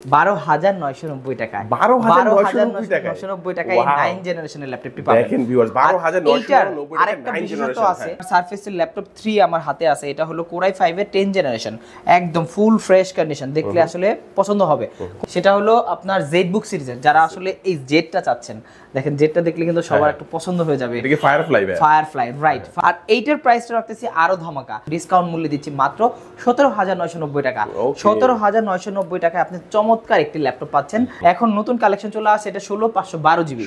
12,990 টাকায় 12,990 টাকায় 9 জেনারেশনের ল্যাপটপটি পাবেন। দেখেন ভিউয়ার্স 12,990 টাকায় আরেকটা বিশেষত্ব আছে, সারফেসের ল্যাপটপ 3 আমার হাতে আছে। এটা হলো Core i5 এর 10 জেনারেশন, একদম ফুল ফ্রেশ কন্ডিশন, দেখলে আসলে পছন্দ হবে। সেটা হলো আপনার জেডবুক সিরিজের, যারা আসলে এই জেডটা চাচ্ছেন, দেখেন জেডটা দেখলে কিন্তু সবার একটু পছন্দ হয়ে যাবে। এটা কি ফায়ারফ্লাই রাইট। আর এইটার প্রাইসটা রাখতেছি আরো ধামাকা, ডিসকাউন্ট মূল্যে দিচ্ছি মাত্র 17,990 টাকা। 17,990 টাকায় আপনি চমৎকার একটি ল্যাপটপ পাচ্ছেন। এখন নতুন কালেকশন চলে আসছে, এটা 16,512 জিবি,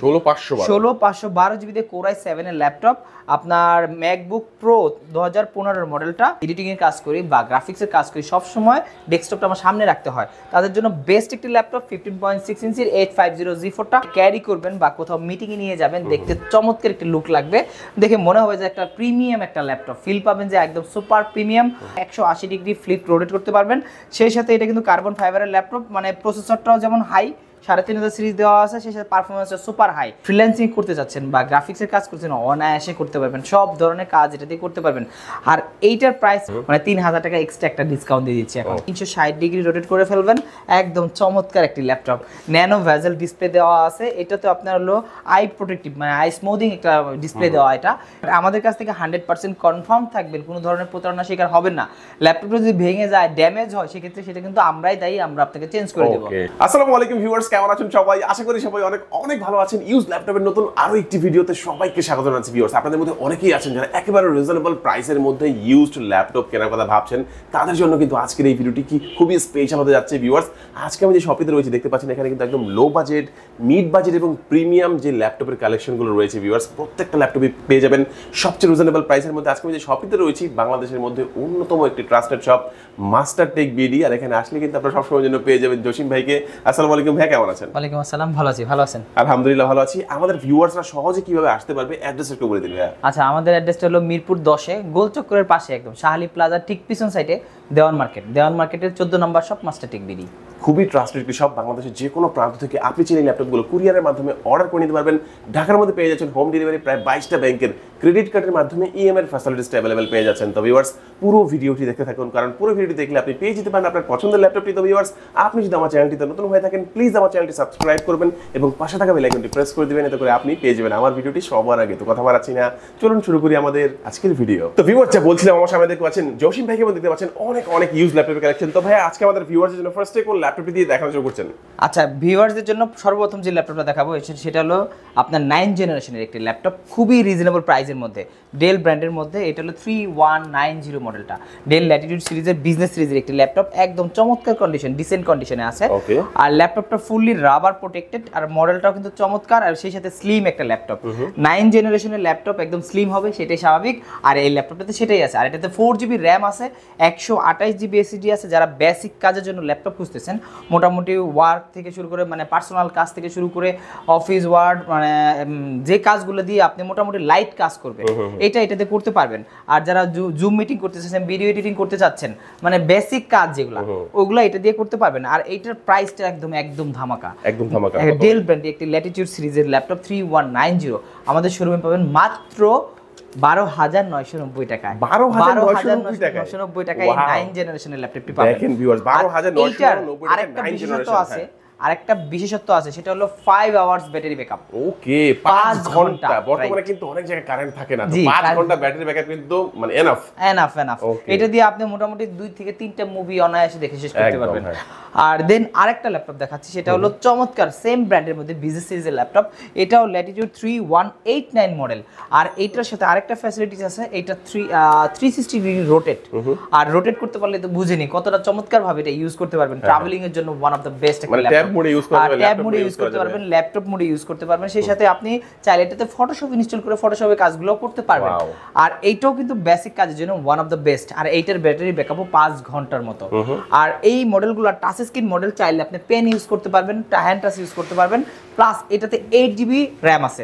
16,512 জিবি দিয়ে Core i7 এর ল্যাপটপ। আপনার ম্যাকবুক প্রো 2015 মডেলটা এডিটিং এর কাজ করি বা গ্রাফিক্স এর কাজ করি, সব সময় ডেস্কটপটা আমার সামনে রাখতে হয়। তাদের জন্য বেস্ট একটি ল্যাপটপ 15.6 ইঞ্চির 850G4টা ক্যারি করবেন বা কোথাও মিটিং এ নিয়ে যাবেন, দেখতে চমৎকার একটি লুক লাগবে, দেখে মনে হবে যে একটা প্রিমিয়াম একটা ল্যাপটপ ফিল পাবেন, যে একদম super premium. 180 degree flip rotate করতে পারবেন। সেই সাথে এটা কিন্তু কার্বন ফাইবারের ল্যাপটপ, মানে প্রসেসরটাও যেমন হাই, 3500 সিরিজ দেওয়া আছে, সেই সাথে পারফরমেন্সটা সুপার হাই। ফ্রিল্যান্সিং করতে চাচ্ছেন বা গ্রাফিক্সের কাজ করছেন, অনায়াসে করতে পারবেন, সব ধরনের কাজ এটা দিয়ে করতে পারবেন। আর এইটার প্রাইস মানে 3,000 টাকা এক্সট্রা একটা ডিসকাউন্ট দিয়ে দিচ্ছি এখন। 360 ডিগ্রি রোটেট করে ফেলবেন, একদম চমৎকার একটি ল্যাপটপ। ন্যানো ভেজেল ডিসপ্লে দেওয়া আছে, এটাতে আপনার হলো আই প্রোটেক্টিভ মানে আই স্মুথিং একটা ডিসপ্লে দেওয়া। এটা আমাদের কাছ থেকে 100% কনফার্ম থাকবেন, কোনো ধরনের প্রতারণা শিকার হবেন না। ল্যাপটপটা যদি ভেঙে যায়, ড্যামেজ হয়, সেক্ষেত্রে সেটা কিন্তু আমরাই দায়ী, আমরা আপনাকে চেঞ্জ করে দেবো। আসসালামু আলাইকুম ভিউয়ার্স, কেমন আছেন সবাই? আশা করি সবাই অনেক অনেক ভালো আছেন। ইউজ ল্যাপটপের নতুন আরো একটি ভিডিওতে সবাইকে স্বাগত জানাচ্ছি। ভিউয়ার্স, আপনাদের মধ্যে অনেকেই আছেন যারা একেবারে রিজনেবল প্রাইসের মধ্যে ইউজড ল্যাপটপ কেনার কথা ভাবছেন, তাদের জন্য কিন্তু আজকের এই ভিডিওটি কি খুবই স্পেশাল হতে যাচ্ছে। ভিউয়ার্স, আজকে আমি যে শপিতে রয়েছে দেখতে পাচ্ছেন, এখানে কিন্তু একদম লো বাজেট, মিড বাজেট এবং প্রিমিয়াম যে ল্যাপটপের কালেকশনগুলো রয়েছে ভিউয়ার্স, প্রত্যেকটা ল্যাপটপে পেয়ে যাবেন সবচেয়ে রিজনেবল প্রাইসের মধ্যে। আজকে আমি যে শপিতে রয়েছি বাংলাদেশের মধ্যে অন্যতম একটি trusted shop master tech BD, আর এখানে আসলে কিন্তু আপনারা সবসময়ের জন্য পেয়ে যাবেন জসিম ভাইকে। আসসালামু আলাইকুম ভাই, কেমন আছেন? ওয়ালাইকুম আসসালাম, ভালো আছি, ভালো আছেন? আলহামদুলিল্লাহ ভালো আছি। আমাদের ভিউয়ার্সরা সহজে কিভাবে আসতে পারবে অ্যাড্রেস একটু বলে দিন ভাই। আচ্ছা, আমাদের অ্যাড্রেসটা হলো মিরপুর 10-এ গোল চক্করের পাশে, একদম শাহালি প্লাজার ঠিক পিছন সাইডে দেওয়ান মার্কেটের 14 নম্বর শপ মাস্টার টেক বিডি। খুবই ট্রাস্টেড একটি শপ। বাংলাদেশের যে কোনো প্রান্ত থেকে আপনি চাইলে ল্যাপটপগুলো কুরিয়ারের মাধ্যমে অর্ডার করে নিতে পারবেন। ঢাকার মধ্যে পেয়ে যাচ্ছেন হোম ডেলিভারি, প্রায় 22টা ব্যাংকের ক্রেডিট কার্ডের মাধ্যমে ইএমআই ফ্যাসিলিটিসটা অ্যাভেলেবল পেয়ে যাচ্ছেন। তো ভিউয়ার্স, পুরো ভিডিওটি দেখতে থাকুন, কারণ পুরো ভিডিওটি দেখলে আপনি পেয়ে যেতে পারেন আপনার পছন্দের ল্যাপটপটি। তো ভিউয়ার্স, আপনি যদি আমার চ্যানেলটিতে নতুন হয়ে থাকেন, প্লিজ আমার চ্যানেলটি সাবস্ক্রাইব করবেন এবং পাশে থাকা বেল আইকনটি প্রেস করে দিবেন, এতে করে আপনি পেয়ে যাবেন আমার ভিডিওটি সবার আগে। তো কথা বাড়াচ্ছি না, চলুন শুরু করি আমাদের আজকের ভিডিও। তো ভিউয়ার্স, যা বলছিলাম, আমার সামনে দেখতে পাচ্ছেন জসিম ভাইকে দেখতে পাচ্ছেন অনেক অনেক ইউজ ল্যাপটপের কালেকশন। তো ভাই, আজকে আমাদের ভিউয়ার্সের জন্য ফার্স্টে কোন ল্যাপটপটি দিয়ে দেখানো শুরু করছেন? আচ্ছা, ভিউয়ার্সদের জন্য সর্বপ্রথম যে ল্যাপটপটা দেখাবো সেটা হলো আপনার 9 জেনারেশনের একটি ল্যাপটপ, খুবই রিজনেবল প্রাইসের মধ্যে, ডেল ব্র্যান্ডের মধ্যে। এটা হলো 3190 মডেলটা, ডেল ল্যাটিটিউড সিরিজের বিজনেস সিরিজের একটি ল্যাপটপ, একদম চমৎকার কন্ডিশন, ডিসেন্ট কন্ডিশনে আছে। আর ল্যাপটপটা ফুললি রাবার প্রোটেক্টেড, আর মডেলটাও কিন্তু চমৎকার, আর সেই সাথে স্লিম একটা ল্যাপটপ। 9 জেনারেশনের ল্যাপটপ একদম স্লিম হবে, সেটাই স্বাভাবিক। আর এই ল্যাপটপটাতে সেটাই আছে। আর এটাতে 4GB র্যাম আছে, 128GB এসএসডি আছে। যারা বেসিক কাজের জন্য ল্যাপটপ খুঁজতেছেন, মোটামুটি ওয়ার্ক থেকে শুরু করে মানে পার্সোনাল কাজ থেকে শুরু করে অফিস ওয়ার্ড, মানে যে কাজগুলো দিয়ে আপনি মোটামুটি লাইট কাজ করবেন, এটাতে করতে পারবেন। আর যারা জুম মিটিং করতে চাচ্ছেন, ভিডিও এডিটিং করতে চাচ্ছেন, মানে বেসিক কাজ যেগুলো, ওগুলো এটা দিয়ে করতে পারবেন। আর এইটার প্রাইসটা একদম ধামাকা, একদম ধামাকা। ডেল ব্র্যান্ডের একটি ল্যাটিটিউড সিরিজের ল্যাপটপ 3190 আমাদের শোরুমে পাবেন মাত্র 12,990 টাকায়। 12,990 টাকায় 9 জেনারেশনের ল্যাপটপটি পাবেন। দেখেন ভিউয়ার্স, 12,990 টাকায় আরেকটা বিশেষত্ব আছে, আরেকটা বিশেষত্ব আছে, সেটা হলো 5 আওয়ার্স ব্যাটারি ব্যাকআপ। ওকে, 5 ঘন্টা। বর্তমানে কিন্তু অনেক জায়গায় কারেন্ট থাকে না, তো 5 ঘন্টা ব্যাটারি ব্যাকআপ কিন্তু মানে এনাফ। এটা দিয়ে আপনি মোটামুটি 2 থেকে 3টা মুভি অনায়াসে দেখে শেষ করতে পারবেন। আর দেন আরেকটা ল্যাপটপ দেখাচ্ছি, সেটা হলো চমৎকার সেম ব্র্যান্ডের মধ্যে বিজনেস সিরিজের ল্যাপটপ, এটাও ল্যাটিটিউড 3189 মডেল। আর এইটার সাথে আরেকটা ফ্যাসিলিটিস আছে, এটা 360 ডিগ্রি রোটেট। আর রোটেট করতে পারলে তো বুঝেনি কতটা চমৎকার ভাবে এটা ইউজ করতে পারবেন। ট্রাভেলিং এর জন্য ওয়ান অফ দ্য বেস্ট একটা ল্যাপটপ। ট্যাব মোডে ইউজ করতে পারবেন, ল্যাপটপ মোডে ইউজ করতে পারবেন। সেই সাথে আপনি চাইলে এটাতে ফটোশপ ইনস্টল করে ফটোশপের কাজগুলো করতে পারবেন। আর এইটাও কিন্তু বেসিক কাজের জন্য ওয়ান অফ দ্য বেস্ট। আর এইটার ব্যাটারি ব্যাকআপও 5 ঘন্টার মতো। আর এই মডেলগুলো টাচ স্ক্রিন মডেল, চাইলে আপনি পেন ইউজ করতে পারবেন, হ্যান্ড টাচ ইউজ করতে পারবেন। প্লাস এটাতে 8GB র্যাম আছে,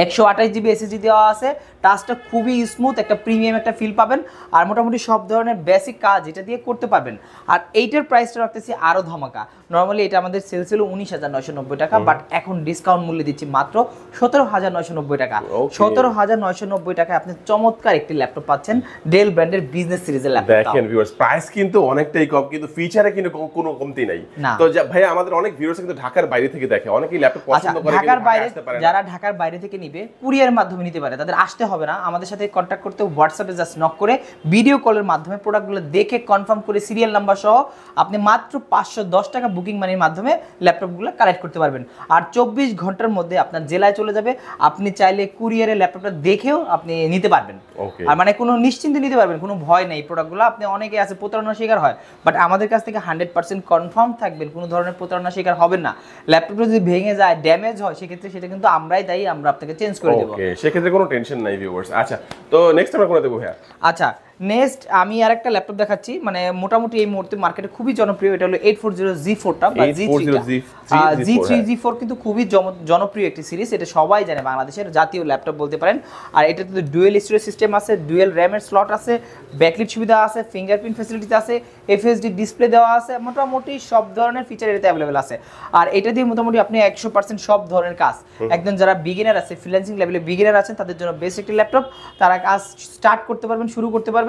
128GB এসএসডি দেওয়া আছে, টাচটা খুবই স্মুথ, একটা প্রিমিয়াম একটা ফিল পাবেন আর মোটামুটি সব ধরনের বেসিক কাজ এটা দিয়ে করতে পারবেন। আর এইটার প্রাইসটা রাখতেছি আরো ধামাকা। নর্মালি এটা আমাদের সেল ছিল 19,990 টাকা, বাট এখন ডিসকাউন্ট মূল্যে দিচ্ছি মাত্র 17,990 টাকা। 17,990 টাকায় আপনি চমৎকার একটি ল্যাপটপ পাচ্ছেন, ডেল ব্র্যান্ডের বিজনেস সিরিজের ল্যাপটপ। দেখেন ভিউয়ার্স, প্রাইস কিন্তু অনেকটাই কম, কিন্তু ফিচারে কিন্তু কোনো কমতি নাই। তো ভাই আমাদের অনেক ভিউয়ার্স কিন্তু ঢাকার বাইরে থেকে দেখে, অনেকেই ল্যাপটপ পছন্দ করে, ঢাকার বাইরে যারা ঢাকার বাইরে থেকে নিবে কুরিয়ার মাধ্যমে নিতে পারে, তাদের আসতে হবে না, আমাদের সাথে কন্ট্যাক্ট করতে হোয়াটসঅ্যাপে জাস্ট নক করে ভিডিও কলের মাধ্যমে প্রোডাক্টগুলো দেখে কনফার্ম করে সিরিয়াল নাম্বার সহ আপনি মাত্র 510 টাকা বুকিং মানির মাধ্যমে ল্যাপটপগুলো কালেক্ট করতে পারবেন। আর 24 ঘন্টার মধ্যে আপনার জেলায় চলে যাবে, আপনি চাইলে কুরিয়ারে ল্যাপটপটা দেখেও আপনি নিতে পারবেন। আর মানে কোনো নিশ্চিন্তে নিতে পারবেন, কোনো ভয় নেই। প্রোডাক্টগুলো আপনি অনেকে আছে প্রতারণার শিকার হয়, বাট আমাদের কাছ থেকে 100% কনফার্ম থাকবেন, কোনো ধরনের প্রতারণার শিকার হবেন না। ল্যাপটপটা যদি ভেঙে যায়, ড্যামেজ হয়, সেক্ষেত্রে সেটা কিন্তু আমরাই দায়ী, আমরা আপনাকে চেঞ্জ করে দেবো। ওকে, সেক্ষেত্রে কোনো টেনশন নাই ভিউয়ার্স। আচ্ছা, তো নেক্সট আমরা কোনটা দেবো ভাইয়া? আচ্ছা, নেক্সট আমি আরেকটা ল্যাপটপ দেখাচ্ছি, মানে মোটামুটি এই মুহূর্তে মার্কেটে খুবই জনপ্রিয়। এটা হলো 840G4টা বা G3 কিন্তু খুবই জনপ্রিয় একটি সিরিজ, এটা সবাই জানে, বাংলাদেশের জাতীয় ল্যাপটপ বলতে পারেন। আর এটাতে ডুয়েল স্টোরেজ সিস্টেম আছে, ডুয়েল র্যামের স্লট আছে, ব্যাকলিট সুবিধা আছে, ফিঙ্গারপ্রিন্ট ফ্যাসিলিটি আছে, এফএসডি ডিসপ্লে দেওয়া আছে, মোটামুটি সব ধরনের ফিচার এটাতে অ্যাভেলেবেল আছে। আর এটা দিয়ে মোটামুটি আপনি 100% সব ধরনের কাজ, একদম যারা বিগিনার আছে, ফ্রিল্যান্সিং লেভেলে বিগিনার আছেন, তাদের জন্য বেস্ট একটি ল্যাপটপ, তারা কাজ স্টার্ট করতে পারবেন, শুরু করতে পারবেন।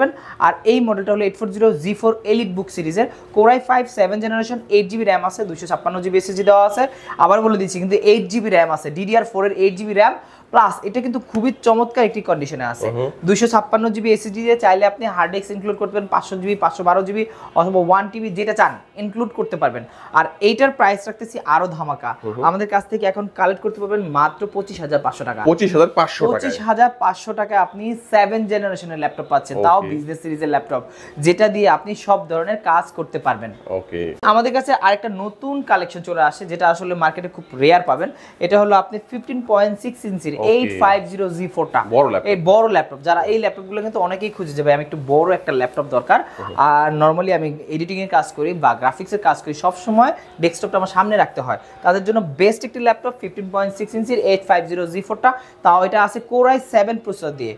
আর এই মডেলটা হলো 840G4 এলিট বুক সিরিজের, Core i5 7th generation, 8GB RAM আছে, 256GB SSD দেওয়া আছে। আবার বলে দিচ্ছি কিন্তু 8GB র্যাম আছে, DDR4 এর 8GB র্যাম প্লাস এটা কিন্তু খুবই চমৎকার একটি কন্ডিশনে আছে। 256GB SSD দিয়ে চাইলে আপনি হার্ড ডিস্ক ইনক্লুড করতে পারেন, 500GB 512GB অথবা 1TB যেটা চান ইনক্লুড করতে পারবেন। আর এইটার প্রাইস রাখতেছি আরো ধামাকা, আমাদের কাছ থেকে এখন কালেক্ট করতে পারবেন মাত্র 25,500 টাকা। 25,500 টাকায় আপনি 7th জেনারেশনের ল্যাপটপ পাচ্ছেন, তাও বিজনেস সিরিজের ল্যাপটপ, যেটা দিয়ে আপনি সব ধরনের কাজ করতে পারবেন। ওকে, আমাদের কাছে আরেকটা নতুন কালেকশন চলে আসে, যেটা আসলে মার্কেটে খুব রেয়ার পাবেন। এটা হলো আপনি 15.6 ইঞ্চির 850G4টা, এই বড় ল্যাপটপ। যারা এই ল্যাপটপগুলো কিন্তু অনেকেই খুঁজে যাবে, আমি একটু বড় একটা ল্যাপটপ দরকার, আর নরমালি আমি এডিটিং এর কাজ করি বা গ্রাফিক্সের কাজ করি, সব সময় ডেস্কটপটা আমার সামনে রাখতে হয়, তাদের জন্য বেস্ট একটি ল্যাপটপ 15.6 ইঞ্চির 850G4টা, তাও এটা আছে Core i7 প্রসেসর দিয়ে।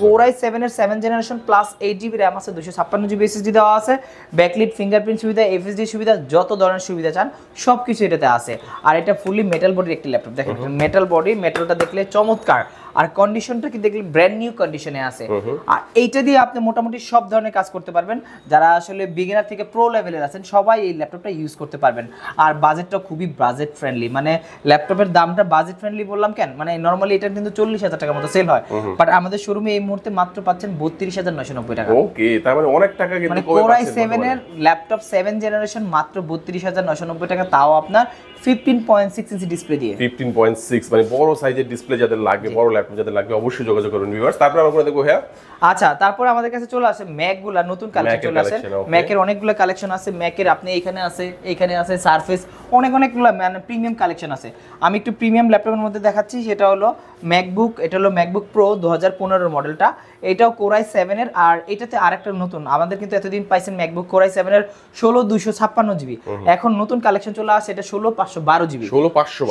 Core i7 এর 7th generation plus 8GB RAM আছে, 256GB SSD দেওয়া আছে, ব্যাকলিট ফিঙ্গারপ্রিন্ট সুবিধা, এফএসডি সুবিধা, যত ধরনের সুবিধা চান সবকিছু এটাতে আছে। আর এটা ফুলি মেটাল বডির একটি ল্যাপটপ, দেখেন মেটাল বডি, মেটালটা দেখলে চমৎকার, আর কন্ডিশনটা কি দেখলে ব্র্যান্ড নিউ কন্ডিশনে আছে। আর এইটা দিয়ে আপনি মোটামুটি সব ধরনের কাজ করতে পারবেন, যারা আসলে বিগিনার থেকে প্রো লেভেলের আছেন সবাই এই ল্যাপটপটা ইউজ করতে পারবেন। আর বাজেটটা খুবই বাজেট ফ্রেন্ডলি, মানে ল্যাপটপের দামটা বাজেট ফ্রেন্ডলি বললাম কেন, মানে নরমালি এটা কিন্তু 40,000 টাকার মতো সেল হয়, বাট আমাদের শোরুমে এই মুহূর্তে মাত্র পাচ্ছেন 32,990 টাকা। ওকে, তার মানে অনেক টাকা কিন্তু মানে Core i7 এর ল্যাপটপ 7th জেনারেশন মাত্র 32,990 টাকা, তাও আপনার 15.6 ইঞ্চি ডিসপ্লে দিয়ে। 15.6 মানে বড় সাইজের ডিসপ্লে যাদের লাগবে, বড় ল্যাপটপ যাদের লাগবে, অবশ্যই যোগাযোগ করুন ভিউয়ার্স। তারপর আমরা করে দেখবো হ্যাঁ। আচ্ছা, তারপর আমাদের কাছে চলে আসে ম্যাকগুলা, নতুন কালেকশন চলে আসে, ম্যাকের অনেকগুলো কালেকশন আছে। ম্যাকের আপনি এখানে আছে সারফেস, অনেকগুলো মানে প্রিমিয়াম কালেকশন আছে। আমি একটু প্রিমিয়াম ল্যাপটপের মধ্যে দেখাচ্ছি, সেটা হলো ম্যাকবুক, এটা হলো ম্যাকবুক প্রো 2015 মডেলটা, এটাও Core i7 এর। আর এটাতে আরেকটা নতুন, আমাদের কিন্তু এতদিন পাইছেন ম্যাকবুক Core i7 এর 16,256GB, এখন নতুন কালেকশন চলে আসে, এটা 16,512GB।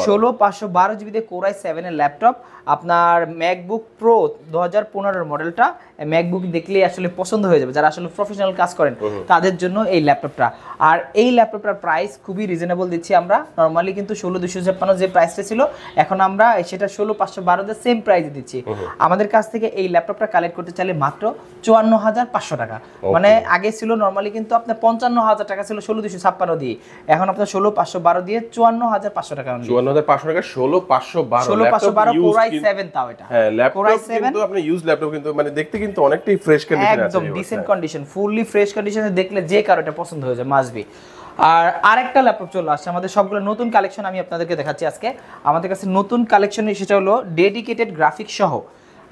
16,512GB দিয়ে Core i7 এর ল্যাপটপ, আপনার ম্যাকবুক প্রো 2015 মডেলটা। ম্যাকবুক দেখলেই আসলে পছন্দ হয়ে যাবে, যারা আসলে প্রফেশনাল কাজ করেন তাদের জন্য এই ল্যাপটপটা। আর এই ল্যাপটপটার প্রাইস খুবই রিজনেবল দিচ্ছি আমরা, নরমালি কিন্তু 16,256 যে প্রাইসটা ছিল, এখন আমরা সেটা 16,512 তে সেম প্রাইসে দিচ্ছি। আমাদের কাছ থেকে এই ল্যাপটপটা কালেক্ট করতে চাইলে মাত্র 54,500 টাকা, মানে আগে ছিল নরমালি কিন্তু আপনার 55,000 টাকা ছিল 16,256 দিয়ে, এখন আপনার 16,512 দিয়ে 54,500 টাকা। 54,500 টাকা, 16,512 Core i7, তাও এটা হ্যাঁ ল্যাপটপ কিন্তু আপনি ইউজ ল্যাপটপ, কিন্তু মানে দেখতে কিন্তু অনেকটাই ফ্রেশ কন্ডিশনে আছে, একদম ডিসেন্ট কন্ডিশন, ফুললি ফ্রেশ কন্ডিশনে, দেখলে যে কারো এটা পছন্দ হয়ে যায় মাস্ট বি। আর আরেকটা ল্যাপটপ চলে আসছে, আমাদের সবগুলো নতুন কালেকশন আমি আপনাদেরকে দেখাচ্ছি আজকে। আমাদের কাছে নতুন কালেকশন সেটা হলো ডেডিকেটেড গ্রাফিক্স সহ,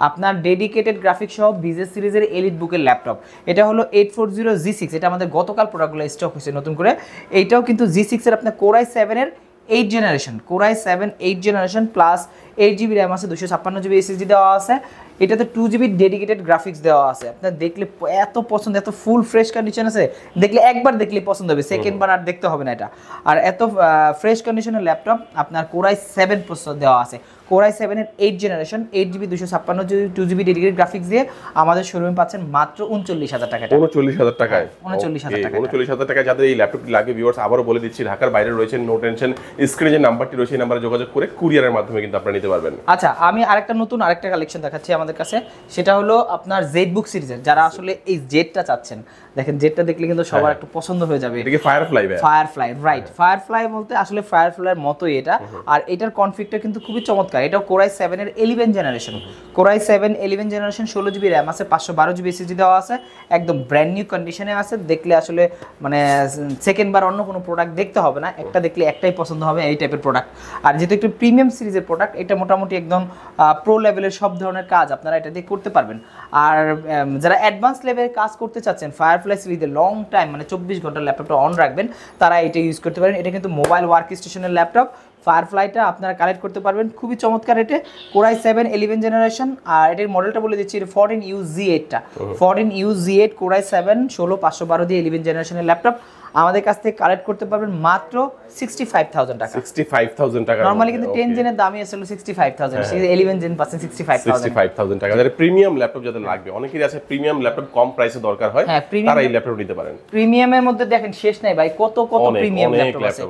আপনার ডেডিকেটেড গ্রাফিক্স সহ বিজনেস সিরিজের এলিট বুকের ল্যাপটপ। এটা হলো 840G6, এটা আমাদের গতকাল প্রোডাক্টগুলো স্টক হয়েছে নতুন করে। এইটাও কিন্তু G6 এর আপনার Core i7 এর 8 generation, Core i7 8 generation plus 8GB RAM আছে, 256GB SSD দেওয়া আছে। এটাতে 2GB ডেডিকেটেড গ্রাফিক্স দেওয়া আছে। আপনার দেখলে এত পছন্দ, এত ফুল ফ্রেশ কন্ডিশন আছে, দেখলে একবার দেখলেই পছন্দ হবে, সেকেন্ড বার আর দেখতে হবে না এটা। আর এত ফ্রেশ কন্ডিশনের ল্যাপটপ আপনার Core i7 প্রসেসর দেওয়া আছে। Core i7 এর 8 generation, 8GB 256 2GB dedicated graphics দিয়ে আমাদের শোরুমে পাচ্ছেন মাত্র 39,000 টাকা। 39,000 টাকায়? 39,000 টাকা। 39,000 টাকা যাদের এই ল্যাপটপটি লাগে ভিউয়ার্স, আবারও বলে দিচ্ছি, ঢাকার বাইরে রয়েছেন, নো টেনশন, স্ক্রিনে যে নাম্বারটি রয়েছে এই নাম্বারে যোগাযোগ করে কুরিয়ারের মাধ্যমে কিন্তু আপনারা নিতে পারবেন। আচ্ছা, আমি আরেকটা কালেকশন দেখাচ্ছি আমাদের কাছে, সেটা হলো আপনার জেডবুক সিরিজের। যারা আসলে এই জেডটা চাচ্ছেন, দেখেন জেডটা দেখলে কিন্তু সবার একটু পছন্দ হয়ে যাবে। এটা কি ফায়ারফ্লাই? Firefly, right. ফায়ারফ্লাই বলতে আসলে ফায়ারফ্লাইয়ের মতোই এটা। আর এটার কনফিগটা কিন্তু খুবই চমৎকার। এটাও Core i7 এর 11 generation. Core i7 11 generation, 16GB RAM আছে, 512GB SSD দেওয়া আছে, একদম ব্র্যান্ড নিউ কন্ডিশনে আছে। দেখলে আসলে মানে সেকেন্ড বার অন্য কোনো প্রোডাক্ট দেখতে হবে না, একটা দেখলে একটাই পছন্দ হবে, এই টাইপের প্রোডাক্ট। আর যেহেতু একটু প্রিমিয়াম সিরিজের প্রোডাক্ট, এটা মোটামুটি একদম প্রো লেভেলের সব ধরনের কাজ আপনারা এটা দিয়ে করতে পারবেন। আর যারা অ্যাডভান্স লেভেলের কাজ করতে চাচ্ছেন ফায়ারফ্লাই সিরিজে লং টাইম, মানে 24 ঘন্টা ল্যাপটপটা অন রাখবেন, তারা এটা ইউজ করতে পারেন। এটা কিন্তু মোবাইল ওয়ার্ক স্টেশনের ল্যাপটপ। ফায়ারফ্লাইটা আপনারা কালেক্ট করতে পারবেন, খুবই চমৎকার। এটা Core i7 11 জেনারেশন। আর এটার মডেলটা বলে দিচ্ছি, 14UZ8টা 14UZ8 Core i7 16512 দিয়ে 11 জেনারেশনের ল্যাপটপ আমাদের কাছ থেকে কালেক্ট করতে পারবেন মাত্র 65,000 টাকা। 65,000 টাকা। নরমালি কিন্তু 10 জেনের দামই আসলে 65,000, সেই 11 জেন পাচ্ছেন 65,000 টাকা। যাদের প্রিমিয়াম ল্যাপটপ যাদের লাগবে, অনেকেরই আছে প্রিমিয়াম ল্যাপটপ কম প্রাইসে দরকার হয়, তারা এই ল্যাপটপ নিতে পারেন। প্রিমিয়ামের মধ্যে দেখেন শেষ নাই ভাই, কত প্রিমিয়াম ল্যাপটপ আছে।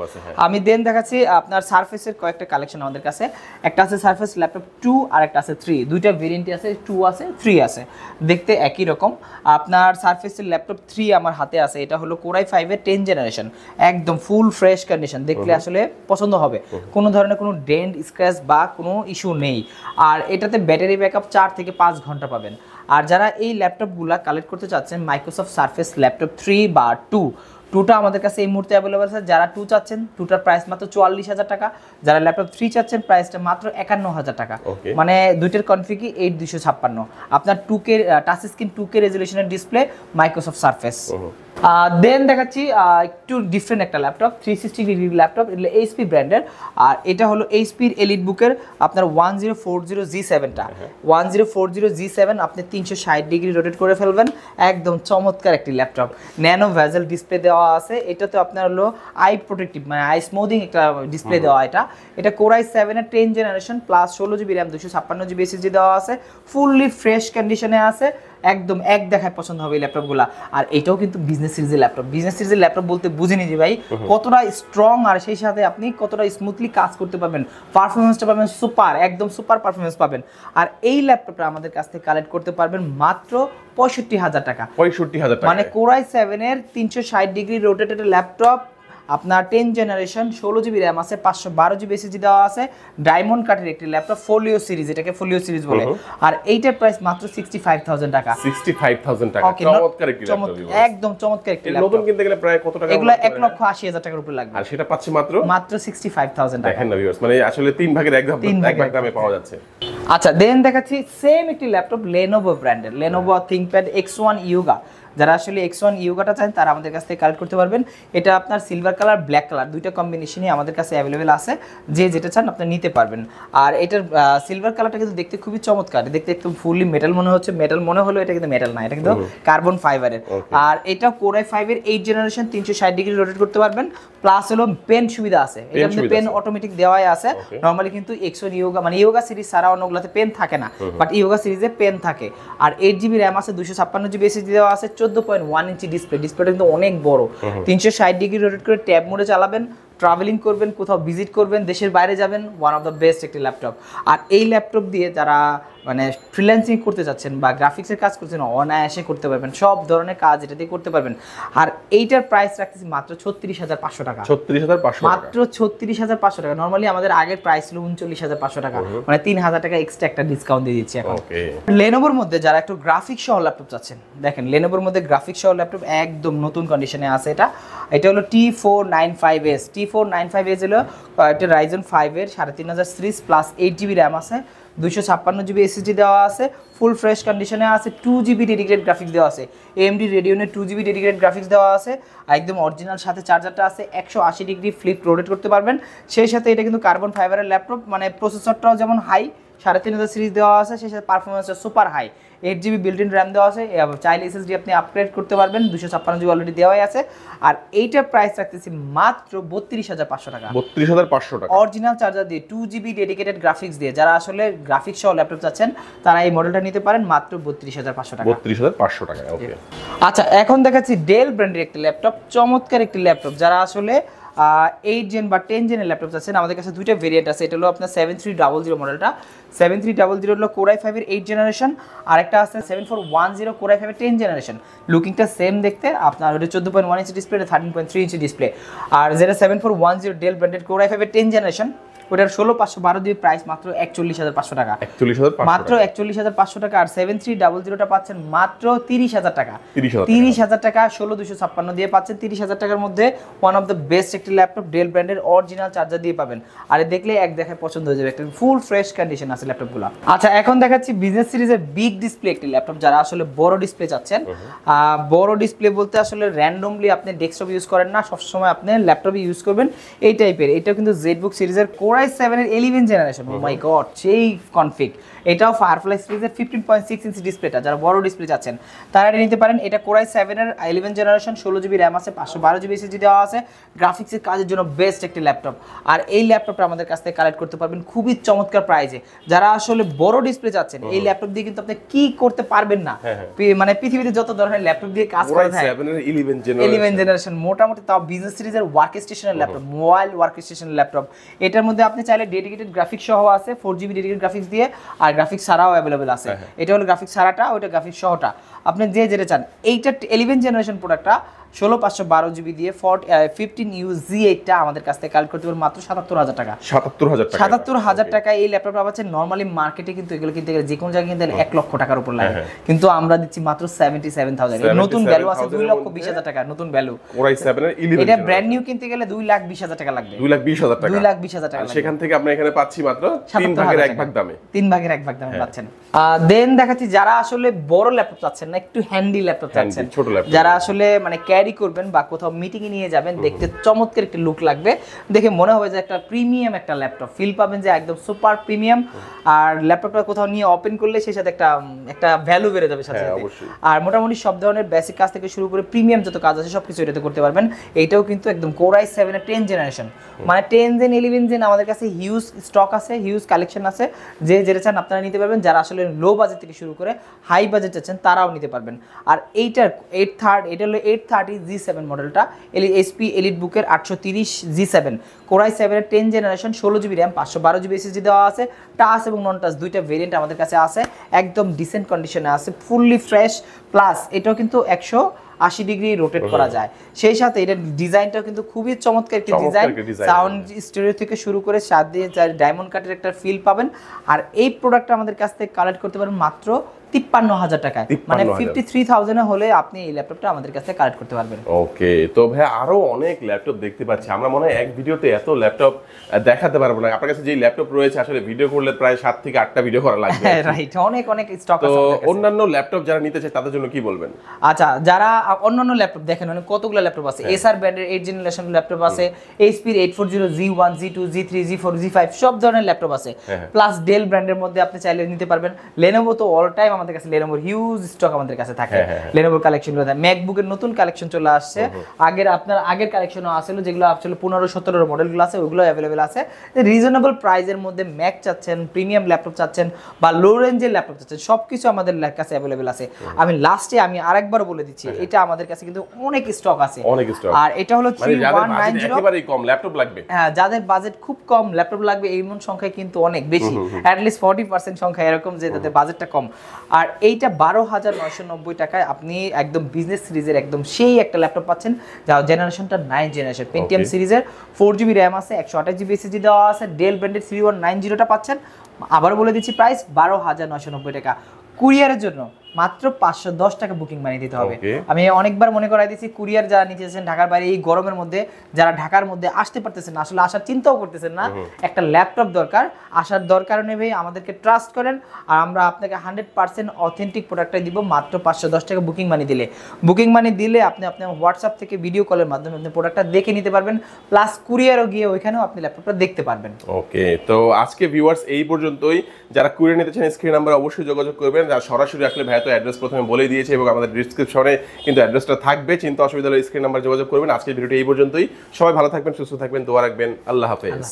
আমি দেন দেখাচ্ছি আপনার সারফেসের কয়েকটা কালেকশন আমাদের কাছে। একটা আছে সারফেস ল্যাপটপ 2 আর একটা আছে 3, দুইটা ভেরিয়েন্টই আছে, 2 আছে 3 আছে, দেখতে একই রকম। আপনার সারফেসের ল্যাপটপ 3 আমার হাতে আছে। এটা হলো Core i5 এর 10 জেনারেশন, একদম ফুল ফ্রেশ কন্ডিশন, দেখলে আসলে পছন্দ হবে, কোনো ধরনের কোনো ডেন্ট স্ক্র্যাচ বা কোনো ইস্যু নেই। আর এটাতে ব্যাটারি ব্যাকআপ 4 থেকে 5 ঘন্টা পাবেন। আর যারা এই ল্যাপটপগুলো কালেক্ট করতে চাচ্ছেন মাইক্রোসফট সারফেস ল্যাপটপ 3 বা 2টা আমাদের কাছে এই মুহূর্তে অ্যাভেলেবল আছে। যারা 2 চাচ্ছেন, 2টার প্রাইস মাত্র 44,000 টাকা। যারা ল্যাপটপ 3 চাচ্ছেন, প্রাইসটা মাত্র 51,000 টাকা। মানে দুইটার কনফিগই 8256। আপনার 2K টাচ স্ক্রিন 2K রেজোলিউশনের ডিসপ্লে, মাইক্রোসফট সারফেস। দেন দেখাচ্ছি একটু ডিফারেন্ট একটা ল্যাপটপ, 360 ডিগ্রি ল্যাপটপ, এটা এইচপি ব্র্যান্ডের। আর এটা হলো এইচপির এলিট বুকের আপনার 1040G7টা 1040G7 আপনি 360 ডিগ্রি রোটেট করে ফেলবেন, একদম চমৎকার একটি ল্যাপটপ। ন্যানো ভেজেল ডিসপ্লে দেওয়া আছে। এটাতে আপনার হলো আই প্রোটেক্টিভ, মানে আই স্মুথিং একটা ডিসপ্লে দেওয়া। এটা Core i7 এর 10 generation plus 16GB RAM 256GB SSD দেওয়া আছে, ফুললি ফ্রেশ কন্ডিশনে আছে, একদম এক দেখায় পছন্দ হবে এই ল্যাপটপগুলো। আর এটাও কিন্তু বিজনেস সিরিজের ল্যাপটপ। বিজনেস সিরিজের ল্যাপটপ বলতে বুঝিনি যে ভাই কতটা স্ট্রং, আর সেই সাথে আপনি কতটা স্মুথলি কাজ করতে পারবেন, পারফরমেন্সটা পাবেন সুপার, একদম সুপার পারফরমেন্স পাবেন। আর এই ল্যাপটপটা আমাদের কাছ থেকে কালেক্ট করতে পারবেন মাত্র 65,000 টাকা। 65,000 টাকা, মানে Core i7 এর 360 ডিগ্রি রোটেটেড ল্যাপটপ, আপনার 10 জেনারেশন, 16GB র্যাম আছে, 512GB SSD দেওয়া আছে, ডায়মন্ড কাটের একটি ল্যাপটপ, ফোলিও সিরিজ, এটাকে ফোলিও সিরিজ বলে। আর এইটার প্রাইস মাত্র 65,000 টাকা। 65,000 টাকা, চমৎকার একটি ল্যাপটপ, একদম চমৎকার একটি ল্যাপটপ। নতুন কিনতে গেলে প্রায় কত টাকা? এগুলা 1,80,000 টাকার উপরে লাগবে, আর সেটা পাচ্ছি মাত্র 65,000 টাকা। দেখেন না ভিউয়ার্স, মানে আসলে 3 ভাগের 1 ভাগ দামে পাওয়া যাচ্ছে। আচ্ছা, দেন দেখাচ্ছি সেম একটি ল্যাপটপ Lenovo ব্র্যান্ডের, Lenovo ThinkPad X1 Yoga। যারা আসলে X1 Yogaটা চান, তারা আমাদের কাছ থেকে কালেক্ট করতে পারবেন। এটা আপনার সিলভার কালার, ব্ল্যাক কালার, দুইটা কম্বিনেশনই আমাদের কাছে অ্যাভেলেবেল আছে, যে যেটা চান আপনি নিতে পারবেন। আর এটার সিলভার কালারটা কিন্তু দেখতে খুবই চমৎকার, দেখতে একদম ফুললি মেটাল মনে হচ্ছে, মেটাল মনে হলো এটা কিন্তু মেটাল না, এটা কিন্তু কার্বন ফাইবারের। আর এটা Core i5 এর 8 জেনারেশন, 360 ডিগ্রি রোটেট করতে পারবেন, প্লাস হলো পেন সুবিধা আছে। এটা কিন্তু পেন অটোমেটিক দেওয়াই আছে। নরমালি কিন্তু X1 Yoga, মানে Yoga সিরিজ ছাড়া অন্যগুলোতে পেন থাকে না, বাট Yoga সিরিজে পেন থাকে। আর 8GB র্যাম আছে, 256GB SSD দেওয়া আছে, 14.1 ইঞ্চি ডিসপ্লে, ডিসপ্লেটা কিন্তু অনেক বড়। 360 ডিগ্রি রোটেট করে ট্যাব মোডে চালাবেন, ট্রাভেলিং করবেন, কোথাও ভিজিট করবেন, দেশের বাইরে যাবেন, ওয়ান অফ দ্য বেস্ট একটি ল্যাপটপ। আর এই ল্যাপটপ দিয়ে যারা মানে ফ্রিল্যান্সিং করতে চাচ্ছেন বা গ্রাফিক্সের কাজ করছেন, অনায়াসে করতে পারবেন, সব ধরনের কাজ এটা দিয়ে করতে পারবেন। আর এইটার প্রাইস রাখতেছি মাত্র 36,500 টাকা। 36,500 মাত্র 36,500 টাকা। নরমালি আমাদের আগের প্রাইস ছিল 39,500 টাকা, মানে 3,000 টাকা এক্সট্রা একটা ডিসকাউন্ট দিয়ে দিচ্ছি এখন। লেনোভোর মধ্যে যারা একটু গ্রাফিক্স সহ ল্যাপটপ চাচ্ছেন, দেখেন লেনোভোর মধ্যে গ্রাফিক্স সহ ল্যাপটপ একদম নতুন কন্ডিশনে আছে। এটা হলো T495S। T495S হলো একটা Ryzen 5 এর 3500 সিরিজ প্লাস 8GB র্যাম আছে, 256GB SSD দেওয়া আছে, ফুল ফ্রেশ কন্ডিশনে আছে, 2GB ডেডিকেটেড গ্রাফিক্স দেওয়া আছে, AMD Radeon-এর 2GB ডেডিকেটেড গ্রাফিক্স দেওয়া আছে, একদম অরিজিনাল সাথে চার্জারটা আছে, 180 ডিগ্রি ফ্লিপ রোটেট করতে পারবেন। সেই সাথে এটা কিন্তু কার্বন ফাইবারের ল্যাপটপ, মানে প্রসেসরটাও যেমন হাই, 3500 সিরিজ দেওয়া আছে, সেই সাথে performance super high, 8GB built in RAM দেওয়া আছে, চাইলে SSD আপনি আপগ্রেড করতে পারবেন, 256GB অলরেডি দেওয়াই আছে। আর এইটার প্রাইস রাখতেছি মাত্র 32500 টাকা। 32500 টাকা অরিজিনাল চার্জার দিয়ে 2GB ডেডিকেটেড গ্রাফিক্স দিয়ে যারা আসলে গ্রাফিক্স সহ ল্যাপটপ চাচ্ছেন তারা এই মডেলটা নিতে পারেন মাত্র 32500 টাকা। 32500 টাকা, ওকে। আচ্ছা, এখন দেখাচ্ছি ডেল ব্র্যান্ডের একটি ল্যাপটপ, চমৎকার একটি ল্যাপটপ। যারা আসলে 8 জেন বা 10 জেনের ল্যাপটপ আছেন, আমাদের কাছে দুইটা ভেরিয়েন্ট আছে। এটা হলো আপনার 7300 মডেলটা, 7300 হলো Core i5 এর 8 জেনারেশন, আর একটা আছে 7410 Core i5 এর 10 জেনারেশন। লুকিংটা সেম দেখতে, আপনার ওটা 14.1 ইঞ্চি ডিসপ্লে, 13.3 ইঞ্চি ডিসপ্লে। আর যেটা 7410 ডেল ব্র্যান্ডেড Core i5 এর 10 জেনারেশন, ওটার 16512 দিয়ে প্রাইস মাত্র 41500 টাকা, মাত্র 41500 টাকা। আর 7300টা পাচ্ছেন মাত্র 30000 টাকা, 30000 টাকা 16256 দিয়ে পাচ্ছেন। 30000 টাকার মধ্যে ওয়ান অফ দ্য বেস্ট একটি ল্যাপটপ, ডেল ব্র্যান্ডের অরিজিনাল চার্জার দিয়ে পাবেন। আর দেখলে এক দেখায় পছন্দ হয়ে যাবে, একটা ফুল ফ্রেশ কন্ডিশন আছে ল্যাপটপগুলো। আচ্ছা, এখন দেখাচ্ছি বিজনেস সিরিজের বিগ ডিসপ্লে একটি ল্যাপটপ। যারা আসলে বড় ডিসপ্লে চাচ্ছেন, বড় ডিসপ্লে বলতে আসলে র্যান্ডমলি আপনি ডেস্কটপ ইউজ করেন না, সবসময় আপনি ল্যাপটপে ইউজ করবেন এই টাইপের। এটা কিন্তু জেডবুক সিরিজের Core i7 এর 11 জেনারেশন। ও মাই গড, সেই কনফিগ। এটাও ফায়ারফ্লাই সিরিজের 15.6 ইঞ্চি ডিসপ্লেটা, যারা বড় ডিসপ্লে চাচ্ছেন তারা এটা নিতে পারেন। এটা Core i7 এর 11 জেনারেশন, 16GB র্যাম আছে, 512GB SSD দেওয়া আছে। গ্রাফিক্সের কাজের জন্য বেস্ট একটি ল্যাপটপ। আর এই ল্যাপটপটা আমাদের কাছ থেকে কালেক্ট করতে পারবেন খুবই চমৎকার প্রাইসে। যারা আসলে বড় ডিসপ্লে চাচ্ছেন, এই ল্যাপটপ দিয়ে কিন্তু আপনি কি করতে পারবেন না, মানে পৃথিবীতে যত ধরনের ল্যাপটপ দিয়ে কাজ করা যায়, 11 জেনারেশন মোটামুটি, তাও বিজনেস সিরিজের ওয়ার্ক স্টেশনের ল্যাপটপ, মোবাইল ওয়ার্ক স্টেশনের ল্যাপটপ। এটার মধ্যে আপনি চাইলে ডেডিকেটেড গ্রাফিক্স সহ আছে, 4GB ডেডিকেটেড গ্রাফিক্স দিয়ে, আর গ্রাফিক্স ছাড়াও অ্যাভেলেবেল আছে। এটা হলো গ্রাফিক্স ছাড়াটা, ওইটা গ্রাফিক্স সহটা। আপনি যে যেটা চান। এইটা 11 জেনারেশন প্রোডাক্টটা 16512GB দিয়ে 15U Z8টা আমাদের কাছ থেকে কালেক্ট করতে পারবেন মাত্র 77000 টাকা। 77000 টাকা এই ল্যাপটপটা পাচ্ছেন। নরমালি মার্কেটে কিন্তু এগুলো কিনতে গেলে যে কোনো জায়গায় কিনতে 1 লক্ষ টাকার উপর লাগে, কিন্তু আমরা দিচ্ছি মাত্র 77000। নতুন ভ্যালু আছে 2,20,000 টাকা, নতুন ভ্যালু। Core i7 এর 11 এটা ব্র্যান্ড নিউ কিনতে গেলে 2,20,000 টাকা লাগবে, 2,20,000 টাকা, 2,20,000 টাকা। সেখান থেকে আমরা এখানে পাচ্ছি মাত্র 3 ভাগের 1 ভাগ দামে, 3 ভাগের 1 ভাগ দামে পাচ্ছেন। দেন দেখাচ্ছি যারা আসলে বড় ল্যাপটপ চাচ্ছেন না, একটু হ্যান্ডি ল্যাপটপ চাচ্ছেন, যারা আসলে মানে ক্যারি করবেন বা কোথাও মিটিং এ নিয়ে যাবেন, দেখতে চমৎকার একটা লুক লাগবে, দেখে মনে হবে যে একটা প্রিমিয়াম একটা ল্যাপটপ, ফিল পাবেন যে একদম সুপার প্রিমিয়াম। আর ল্যাপটপটা কোথাও নিয়ে ওপেন করলে সেই সাথে একটা ভ্যালু বেড়ে যাবে সাথে সাথে। আর মোটামুটি সব ধরনের বেসিক কাজ থেকে শুরু করে প্রিমিয়াম যত কাজ আছে সবকিছু এটাতে করতে পারবেন। এইটাও কিন্তু একদম Core i7 এর 10 জেনারেশন, মানে 10 জেন 11 জেন আমাদের কাছে হিউজ স্টক আছে, হিউজ কালেকশন আছে। যে যেটা চান আপনারা নিতে পারবেন। যারা আসলে লো বাজেট থেকে শুরু করে হাই বাজেট চাচ্ছেন তারাও নিতে পারবেন। আর এইটার এটা হলো 830 G7 মডেলটা, HP EliteBook এর 830 G7 Core i7 এর 10 generation, 16GB RAM, 512GB SSD দেওয়া আছে। টাচ এবং নন টাচ দুইটা ভেরিয়েন্ট আমাদের কাছে আছে, একদম ডিসেন্ট কন্ডিশনে আছে, ফুললি ফ্রেশ। প্লাস এটাও কিন্তু 180 ডিগ্রি রোটেট করা যায়। সেই সাথে এটার ডিজাইনটাও কিন্তু খুবই চমৎকার একটি ডিজাইন, সাউন্ড স্টুডিও থেকে শুরু করে সাথে ডায়মন্ড কাটের একটা ফিল পাবেন। আর এই প্রোডাক্টটা আমাদের কাছ থেকে কালেক্ট করতে পারেন মাত্র 53000 টাকায়, মানে 53,000 হলে আপনি এই ল্যাপটপটা আমাদের কাছে কালেক্ট করতে পারবেন। ওকে, তো ভাই আরো অনেক ল্যাপটপ দেখতে পাচ্ছি আমরা, মনে হয় এক ভিডিওতে এত ল্যাপটপ দেখাতে পারবো না। আপনার কাছে যে ল্যাপটপ রয়েছে আসলে ভিডিও করলে প্রায় 7 থেকে 8টা ভিডিও করা লাগবে। রাইট, অনেক স্টক আছে। তো অন্যান্য ল্যাপটপ যারা নিতে চায় তাদের জন্য কি বলবেন? আচ্ছা, যারা অন্যান্য ল্যাপটপ দেখেন, মানে কতগুলো ল্যাপটপ আছে, এসার ব্র্যান্ডের 8 জেনারেশন ল্যাপটপ আছে, HP এর 840 G1 G2 G3 G4 G5 সব ধরনের ল্যাপটপ আছে। প্লাস ডেল ব্র্যান্ডের মধ্যে আপনি চাইলে নিতে পারবেন। Lenovo তো অল টাইম আমাদের কাছে Lenovo হিউজ স্টক আমাদের কাছে থাকে, Lenovo কালেকশন গুলো থাকে। MacBook এর নতুন কালেকশন চলে আসছে, আগের কালেকশনও আছিল, যেগুলো আসলে 15-17 মডেলগুলো আছে, ওগুলো अवेलेबल আছে। রিজনেবল প্রাইসের মধ্যে ম্যাক চাচ্ছেন, প্রিমিয়াম ল্যাপটপ চাচ্ছেন বা লো রেঞ্জের ল্যাপটপ চাচ্ছেন, সবকিছু আমাদের কাছে अवेलेबल আছে। আমি লাস্টে আরেকবার বলে দিচ্ছি, এটা আমাদের কাছে কিন্তু অনেক স্টক আছে, অনেক স্টক। আর এটা হলো 3190, একেবারেই কম ল্যাপটপ লাগবে। হ্যাঁ, যাদের বাজেট খুব কম ল্যাপটপ লাগবে এইমন সংখ্যা কিন্তু অনেক বেশি, অ্যাট লিস্ট 40% সংখ্যা এরকম যে তাদের বাজেটটা কম। আর এইটা 12,990 টাকায় আপনি একদম বিজনেস সিরিজের একদম সেই একটা ল্যাপটপ পাচ্ছেন, যা জেনারেশনটা 9 জেনারেশন, পেন্টিয়াম সিরিজের, 4GB র্যাম আছে, 128GB SSD দেওয়া আছে। ডেল ব্র্যান্ডের 3190টা পাচ্ছেন। আবার বলে দিচ্ছি প্রাইস 12,990 টাকা। কুরিয়ারের জন্য মাত্র 510 টাকা বুকিং বানিয়ে দিতে হবে। আমি অনেকবার মনে করাই দিয়েছি, কুরিয়ার যারা নিতে চাচ্ছেন ঢাকার বাইরে এই গরমের মধ্যে, যারা ঢাকার মধ্যে আসতে পারতেছেন না, আসলে আসার চিন্তাও করতেছেন না, একটা ল্যাপটপ দরকার, আসার দরকার নেই ভাই, আমাদেরকে ট্রাস্ট করেন আর আমরা আপনাকে 100% অথেন্টিক প্রোডাক্টটা দিব মাত্র 510 টাকা বুকিং মানি দিলে। বুকিং মানি দিলে আপনি আপনার হোয়াটসঅ্যাপ থেকে ভিডিও কলের মাধ্যমে আপনি প্রোডাক্টটা দেখে নিতে পারবেন, প্লাস কুরিয়ারও গিয়ে ওইখানেও আপনি ল্যাপটপটা দেখতে পারবেন। ওকে, তো আজকে ভিউয়ার্স এই পর্যন্তই। যারা কুরিয়ার নিতে চান স্ক্রিন নাম্বার অবশ্যই যোগাযোগ করবেন। যারা সরাসরি আসলে ভাই তো অ্যাড্রেস প্রথমে বলে দিয়েছে এবং আমাদের ডিসক্রিপশনে কিন্তু অ্যাড্রেসটা থাকবে, চিন্তা অসুবিধা হলে স্ক্রিন নাম্বার যোগাযোগ করবেন। আজকের ভিডিওটি এই পর্যন্তই। সবাই ভালো থাকবেন, সুস্থ থাকবেন, দোয়া রাখবেন। আল্লাহ হাফেজ।